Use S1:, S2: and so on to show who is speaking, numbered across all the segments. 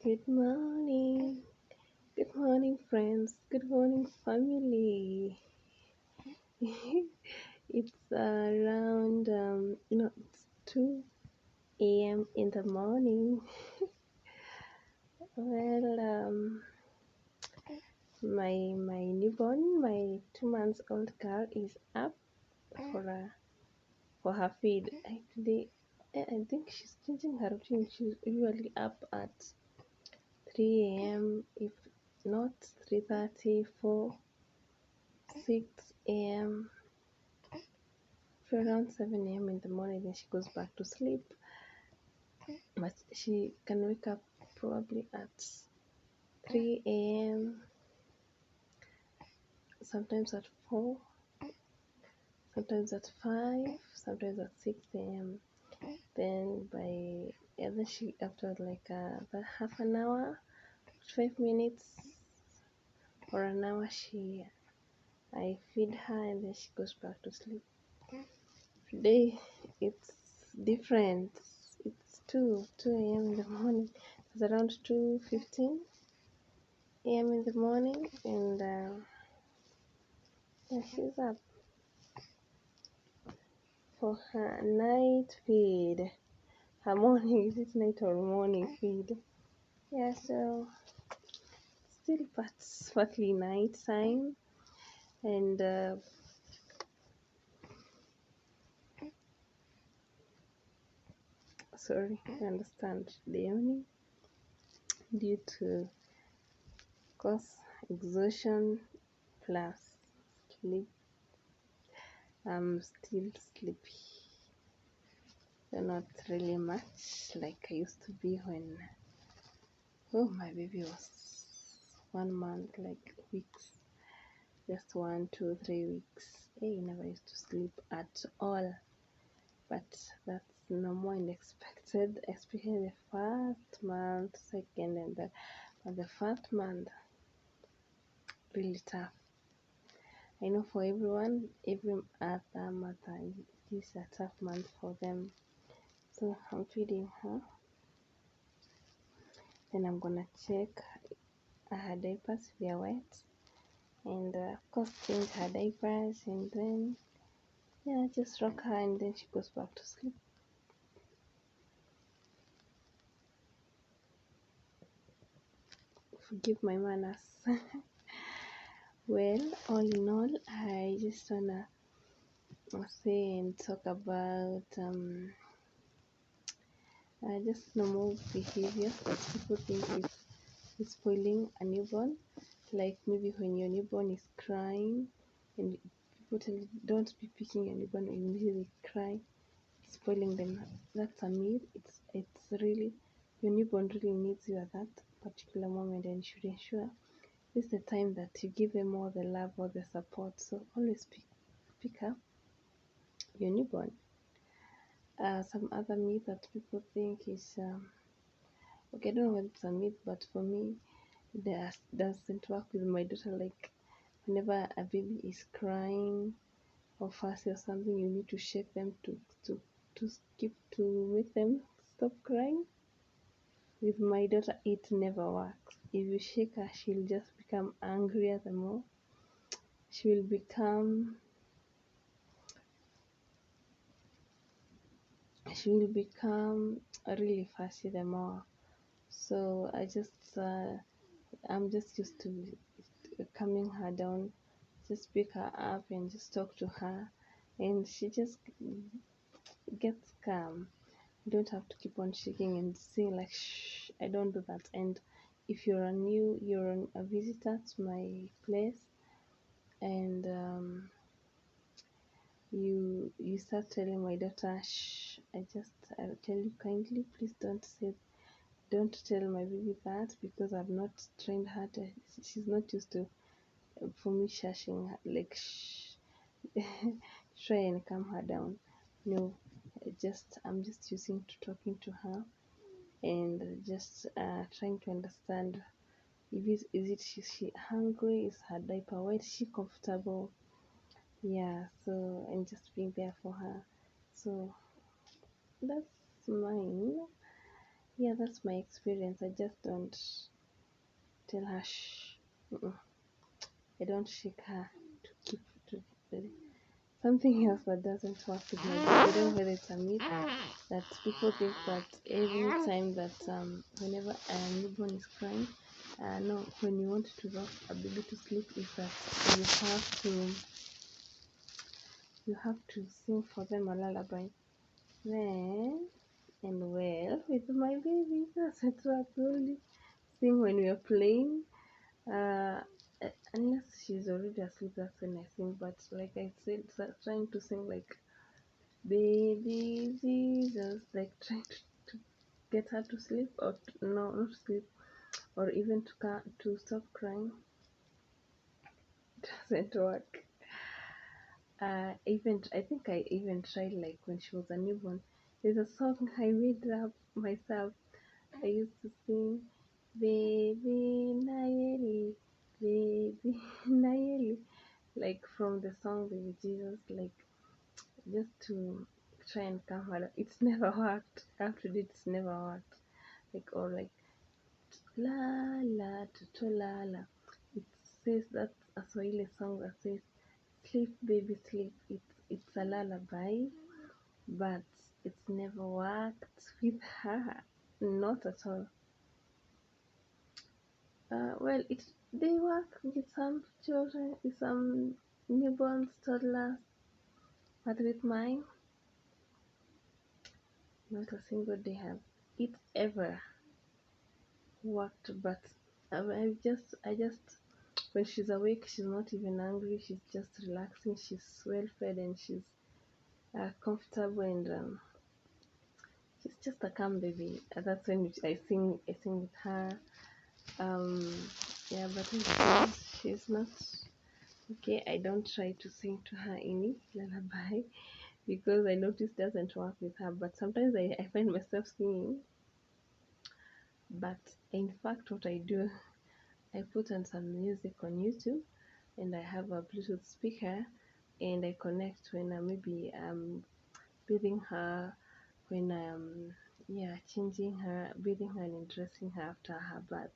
S1: Good morning. Good morning, friends. Good morning, family. It's around it's 2 a.m. in the morning. Well, my newborn, my 2 months old girl is up for her feed. Actually, I think she's changing her routine. She's usually up at 3 a.m. if not 3:30, 4, 6 a.m. for around 7 a.m. in the morning, then she goes back to sleep. But she can wake up probably at 3 a.m., sometimes at 4, sometimes at 5, sometimes at 6 a.m. Then she after like the half an hour, 5 minutes or an hour, I feed her and then she goes back to sleep. Today it's different. It's 2 a.m. in the morning. It's around 2:15 a.m. in the morning, and yeah, she's up for her night feed. Her morning, is it night or morning feed? Yeah, so still partly night time, and sorry, I understand the yawning due to course exhaustion plus sleep. I'm still sleepy. They're not really much like I used to be when my baby was 1 month, like weeks, just 1, 2, 3 weeks. Hey, never used to sleep at all. But that's no more unexpected, especially the first month, second, and that. But the first month, really tough. I know for everyone, every other mother, it is a tough month for them. So I'm feeding her. Then I'm gonna check her diapers if they are wet, and of course change her diapers, and then yeah, just rock her, and then she goes back to sleep. Forgive my manners. Well, all in all, I just wanna say and talk about just normal behavior that people think is spoiling a newborn. Like maybe when your newborn is crying, and people tell you don't be picking your newborn immediately cry, spoiling them. That's a myth. It's really, your newborn really needs you at that particular moment, and you should ensure this is the time that you give them all the love, all the support. So always pick up your newborn. Some other myth that people think is okay, I don't know whether it's a myth, but for me, doesn't work with my daughter. Like whenever a baby is crying or fussy or something, you need to shake them to make them stop crying. With my daughter, it never works. If you shake her, she'll just become angrier the more. She will become really fussy the more. So I'm just used to calming her down, just pick her up and just talk to her, and she just gets calm. You don't have to keep on shaking and saying like shh. I don't do that. And if you're a visitor to my place, and you start telling my daughter shh, I tell you kindly, please don't tell my baby that, because I've not trained her to, she's not used to for me shushing her like shh. Try and calm her down. No, I'm just using to talking to her, and just trying to understand if she hungry, is her diaper wet, is she comfortable, yeah. So, and just being there for her. So that's mine. Yeah, that's my experience. I just don't tell her shh. Mm-mm. I don't shake her to keep to something else that doesn't work with my baby. I don't know whether it's a myth that people think that every time that whenever a newborn is crying, no, when you want to rock a baby to sleep, is that you have to sing for them a lullaby. Then and well, with my baby, that's it. We only sing when we are playing. Uh, unless she's already asleep, that's when I sing. But like I said, trying to sing like baby Jesus, like trying to get her to sleep or no, not sleep, or even to stop crying, doesn't work. Even I think I even tried like when she was a newborn. There's a song I made up myself. I used to sing, baby Nayeli, baby Nayeli, like from the song Baby Jesus, like just to try and calm her. It's never worked. Up to date, it's never worked. Like or like la la to la la. It says that's a Swahili song that says sleep baby sleep. It's a lullaby, but it's never worked with her. Not at all. Well, they work with some children, with some newborns, toddlers, but with mine, not a single day have it ever worked. But I just, when she's awake, she's not even angry. She's just relaxing. She's well fed and she's comfortable and she's just a calm baby. That's when I sing with her. Um, yeah, but when she's not okay, I don't try to sing to her any lullaby because I notice doesn't work with her. But sometimes I find myself singing. But in fact, what I do, I put on some music on YouTube and I have a Bluetooth speaker and I connect when I maybe bathing her, when I'm changing her, bathing her and dressing her after her bath.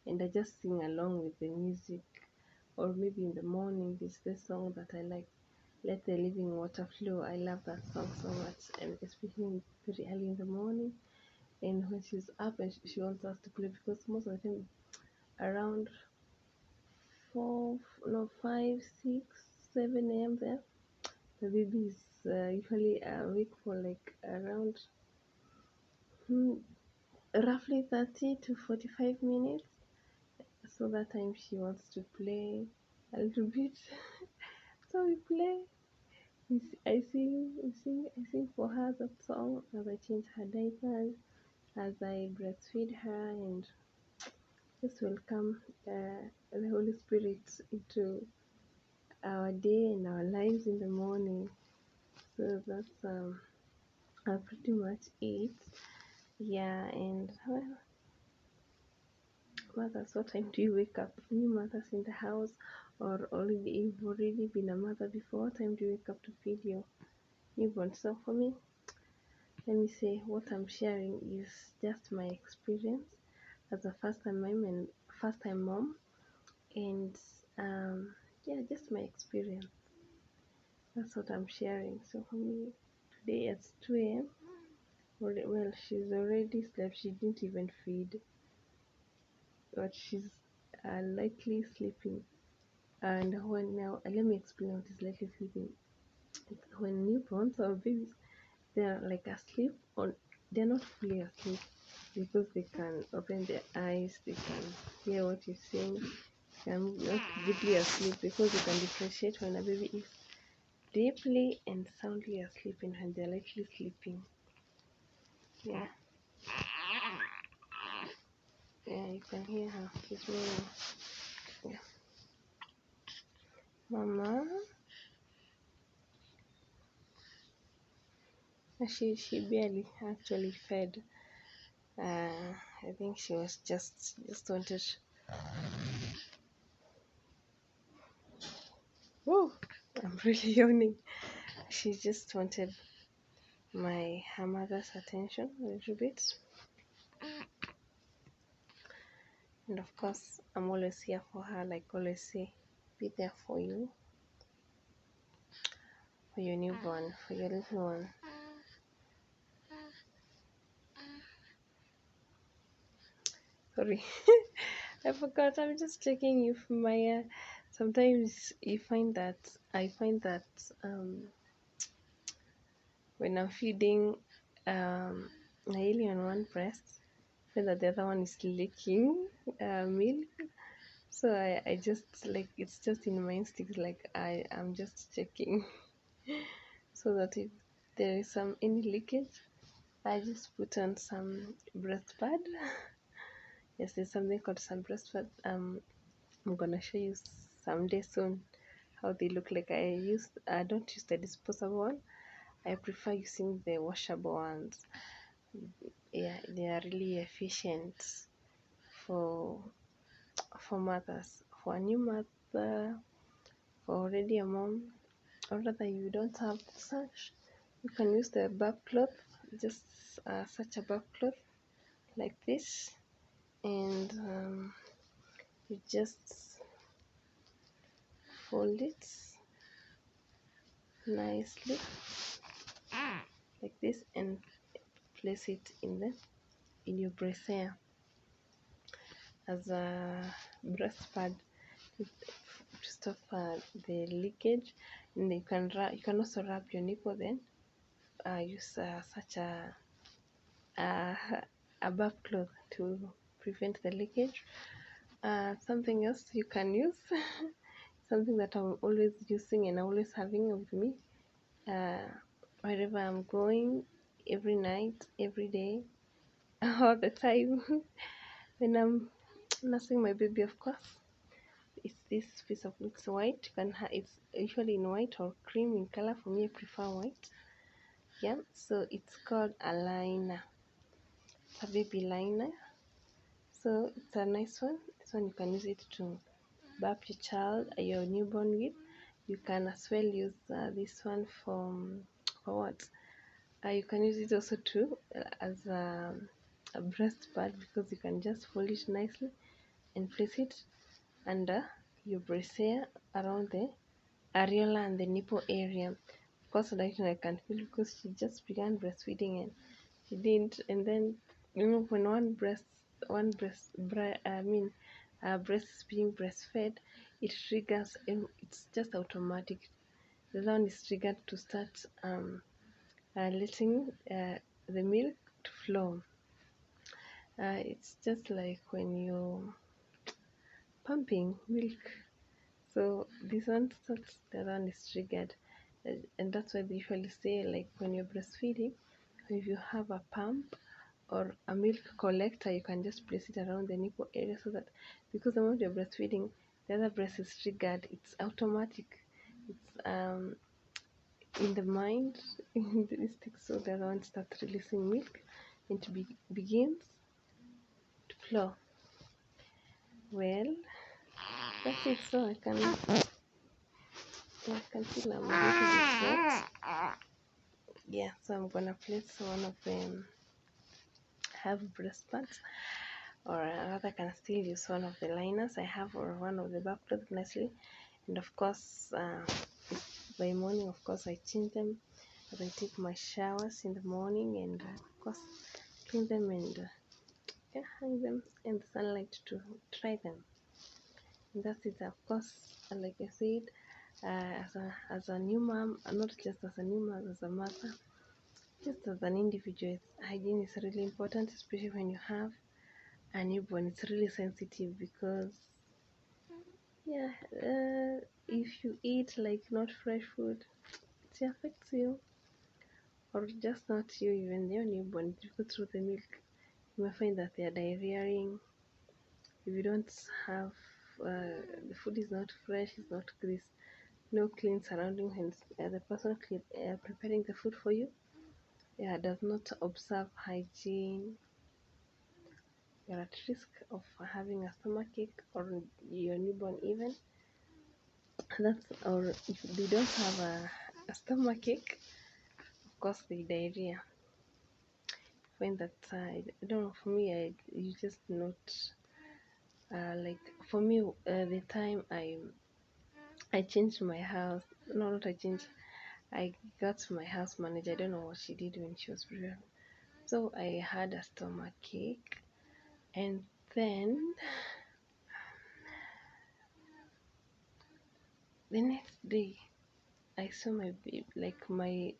S1: And I just sing along with the music. Or maybe in the morning, there's this song that I like, Let the Living Water Flow. I love that song so much, and especially very early in the morning. And when she's up and she wants us to play, because most of the time around 4, no, 5, 6, 7 a.m. there, the baby is usually awake for like around hmm, roughly 30 to 45 minutes. So that time she wants to play a little bit. So we play. I sing for her that song as I change her diapers, as I breastfeed her, and just welcome the Holy Spirit into our day and our lives in the morning. So that's pretty much it. Yeah, and well, mothers, what time do you wake up? New mothers in the house, or already you've already been a mother before? What time do you wake up to feed your newborn? So for me, let me say what I'm sharing is just my experience as a first time mom, and yeah, just my experience. That's what I'm sharing. So for me, today at 2 a.m. Well, she's already slept. She didn't even feed, but she's lightly sleeping. And when now, let me explain what is lightly sleeping. When newborns or babies, they're like asleep, or they're not fully asleep because they can open their eyes, they can hear what you're saying, can not deeply asleep because they can differentiate when a baby is deeply and soundly asleep and when they're lightly sleeping. Yeah, yeah, you can hear her. She's meowing. Yeah, mama. She barely actually fed. I think she was just wanted. Oh, I'm really yawning. She just wanted her mother's attention a little bit. And of course, I'm always here for her, like always say, be there for you, for your newborn, for your little one. Sorry, I forgot. I'm just checking if my. Sometimes I find that when I'm feeding Naili on one breast, then the other one is licking milk. So I just like it's just in my instinct, like I'm just checking so that if there is any leakage, I just put on some breast pad. Yes, there's something called some breast pad. I'm gonna show you someday soon how they look like. I don't use the disposable one. I prefer using the washable ones. Yeah, they are really efficient for mothers, for a new mother, for already a mom, or rather you don't have such. You can use the bath cloth, just such a bath cloth like this, and you just fold it nicely like this and place it in your brassiere as a breast pad to stop the leakage. And you can also rub your nipple, then use such a a bath cloth to prevent the leakage. Something else you can use, something that I'm always using and always having with me, uh, wherever I'm going, every night, every day, all the time, when I'm nursing my baby, of course. It's this piece of it's white. It's usually in white or cream in color. For me, I prefer white. Yeah, so it's called a liner. It's a baby liner. So it's a nice one. This one you can use it to bath your child, your newborn with. You can as well use this one for what? You can use it also too as a breast pad, because you can just fold it nicely and place it under your brassiere around the areola and the nipple area. Of course, right now I can feel because she just began breastfeeding and she didn't. And then when breast is being breastfed, it triggers. It's just automatic. The one is triggered to start letting the milk to flow. It's just like when you're pumping milk. So this one starts, the other one is triggered. And that's why they usually say, like, when you're breastfeeding, if you have a pump or a milk collector, you can just place it around the nipple area, so that because the moment you're breastfeeding, the other breast is triggered. It's automatic. It's in the mind, in the instinct, so the other one starts releasing milk and begins to flow. Well, that's it. So I can feel I'm a little bit wet. Yeah, so I'm gonna place one of them. Have breast pads, or rather can still use one of the liners I have, or one of the back cloth nicely. And of course, by morning, of course, I change them as I take my showers in the morning, and of course clean them and hang them in the sunlight to dry them. And that's it. Of course, like I said, as a new mom, not just as a new mom, as a mother, just as an individual, hygiene is really important, especially when you have a newborn. It's really sensitive because, yeah, if you eat like not fresh food, it affects you, or just not you, even your newborn. If you go through the milk, you may find that they are diarrheaing. If you don't have the food is not fresh, it's not crisp, no clean surrounding, and the person preparing the food for you, yeah, does not observe hygiene, you're at risk of having a stomachache, or your newborn even. That's, or if they don't have a stomachache, of course the diarrhea. I find that I don't know, for me, you just not like for me, the time I changed my house. No, not I changed. I got my house manager. I don't know what she did when she was pregnant. So I had a stomach ache, and then the next day I saw my baby, like my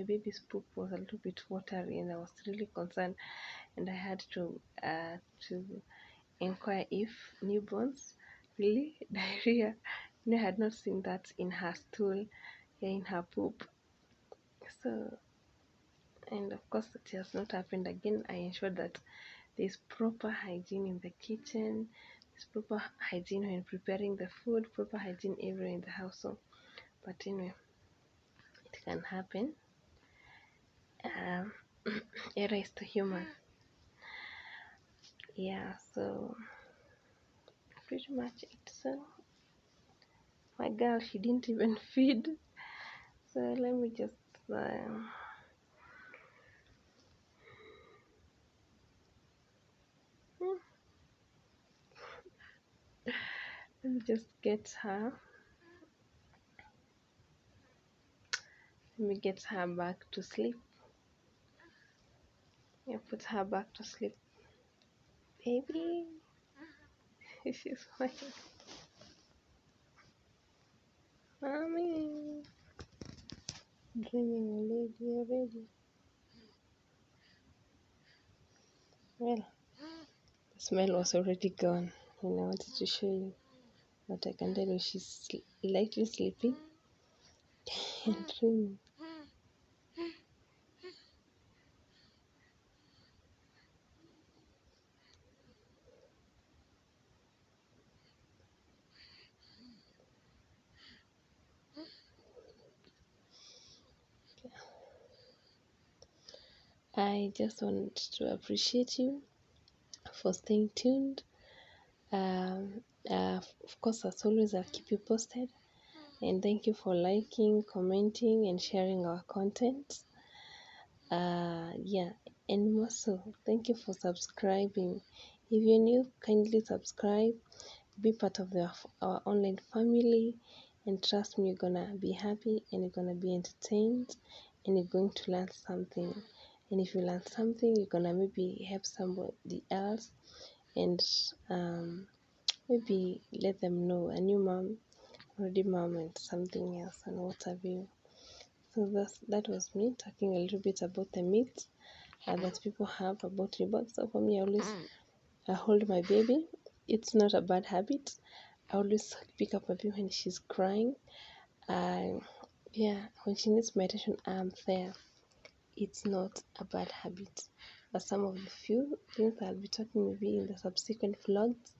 S1: baby's poop was a little bit watery, and I was really concerned, and I had to inquire if newborns really diarrhea. I had not seen that in her stool, in her poop. So, and of course, it has not happened again. I ensured that there's proper hygiene in the kitchen, there's proper hygiene when preparing the food, proper hygiene everywhere in the household. But anyway, it can happen. Um, Error is to human. Yeah, so pretty much it. So my girl, she didn't even feed. So let me just let me just get her. Let me get her back to sleep. Yeah, put her back to sleep, baby. She's fine. Mommy, dreaming lady already. Well, the smell was already gone, and I wanted to show you, but I can tell you she's lightly sleeping and dreaming. I just want to appreciate you for staying tuned. Of course, as always, I'll keep you posted. And thank you for liking, commenting, and sharing our content. Yeah, and also thank you for subscribing. If you're new, kindly subscribe, be part of our online family, and trust me, you're gonna be happy and you're gonna be entertained and you're going to learn something. And if you learn something, you're gonna maybe help somebody else, and maybe let them know a new mom, already mom, and something else, and what have you. So that was me talking a little bit about the myths that people have about newborns. So for me, I hold my baby. It's not a bad habit. I always pick up my baby when she's crying. Yeah, when she needs my attention, I'm there. It's not a bad habit. But some of the few things I'll be talking maybe in the subsequent vlogs,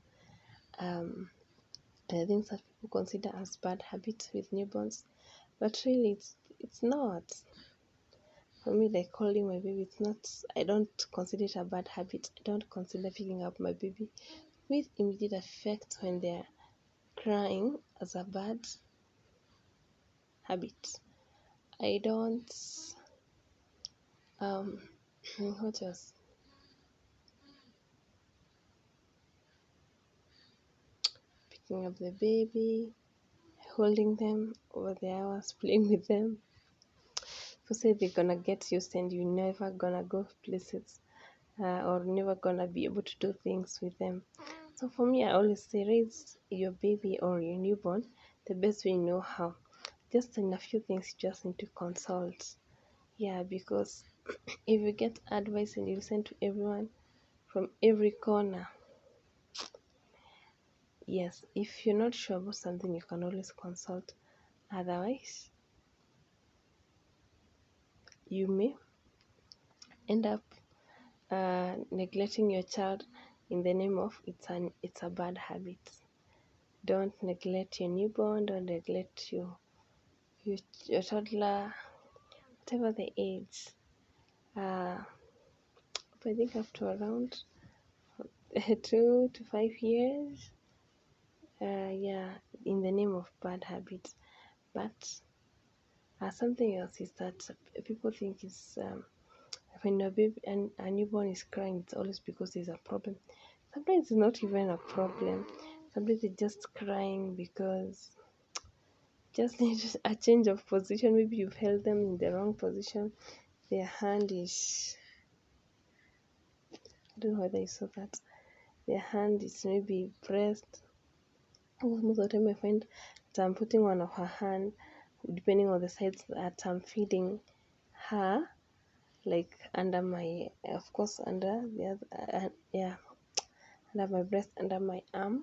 S1: the things that people consider as bad habits with newborns, but really it's not. For me, like holding my baby, it's not. I don't consider it a bad habit. I don't consider picking up my baby with immediate effect when they're crying as a bad habit. I don't. What else? Picking up the baby, holding them over the hours, playing with them. People say they're gonna get used and you're never gonna go places, or never gonna be able to do things with them. So for me, I always say raise your baby or your newborn the best way you know how. Just in a few things you just need to consult. Yeah, because if you get advice and you listen to everyone from every corner, yes, if you're not sure about something, you can always consult. Otherwise, you may end up neglecting your child in the name of it's a bad habit. Don't neglect your newborn. Don't neglect your toddler, whatever the age. I think up to around 2 to 5 years. Yeah, in the name of bad habits. But something else is that people think it's when a baby and a newborn is crying, it's always because there's a problem. Sometimes it's not even a problem. Sometimes it's just crying because just need a change of position. Maybe you've held them in the wrong position. Their hand is, I don't know whether you saw that. Their hand is maybe pressed. Most of the time I find that I'm putting one of her hand, depending on the sides that I'm feeding her, like under my, of course, under the other, yeah, under my breast, under my arm,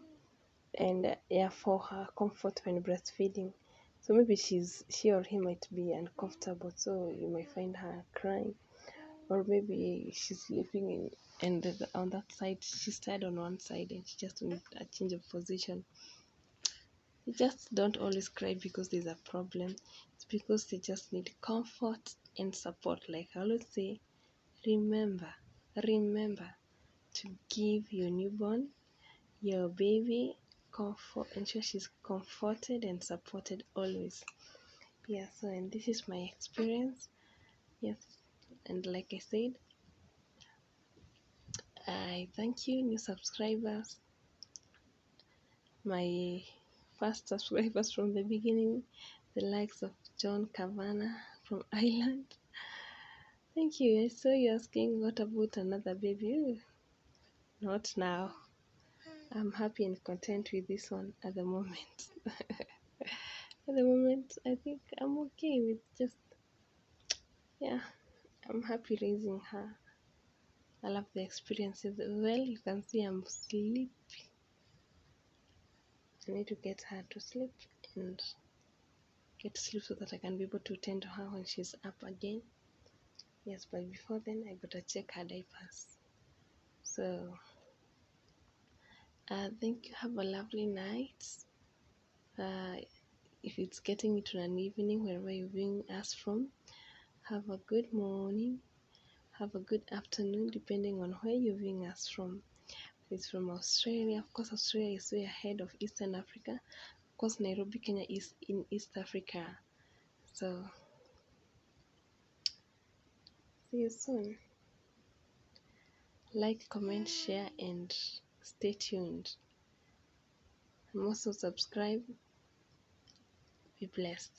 S1: and yeah, for her comfort when breastfeeding. So maybe she or he might be uncomfortable, so you might find her crying, or maybe she's sleeping in, and on that side she's tied on one side and she just needs a change of position. You just don't always cry because there's a problem. It's because they just need comfort and support. Like I always say, remember, remember to give your newborn, your baby, comfort, ensure she's comforted and supported always. Yeah, so and this is my experience. Yes, and like I said, I thank you, new subscribers, my first subscribers from the beginning, the likes of John Cavana from Ireland. Thank you. I saw you asking what about another baby. Not now. I'm happy and content with this one at the moment. At the moment, I think I'm okay with just, yeah, I'm happy raising her. I love the experiences. Well, you can see I'm sleepy. I need to get her to sleep and get to sleep so that I can be able to tend to her when she's up again. Yes, but before then, I gotta check her diapers. So, thank you. Have a lovely night. If it's getting into an evening, wherever you're viewing us from, have a good morning. Have a good afternoon, depending on where you're viewing us from. If it's from Australia, of course, Australia is way ahead of Eastern Africa. Of course, Nairobi, Kenya is in East Africa. So, see you soon. Like, comment, share, and stay tuned. And also subscribe. Be blessed.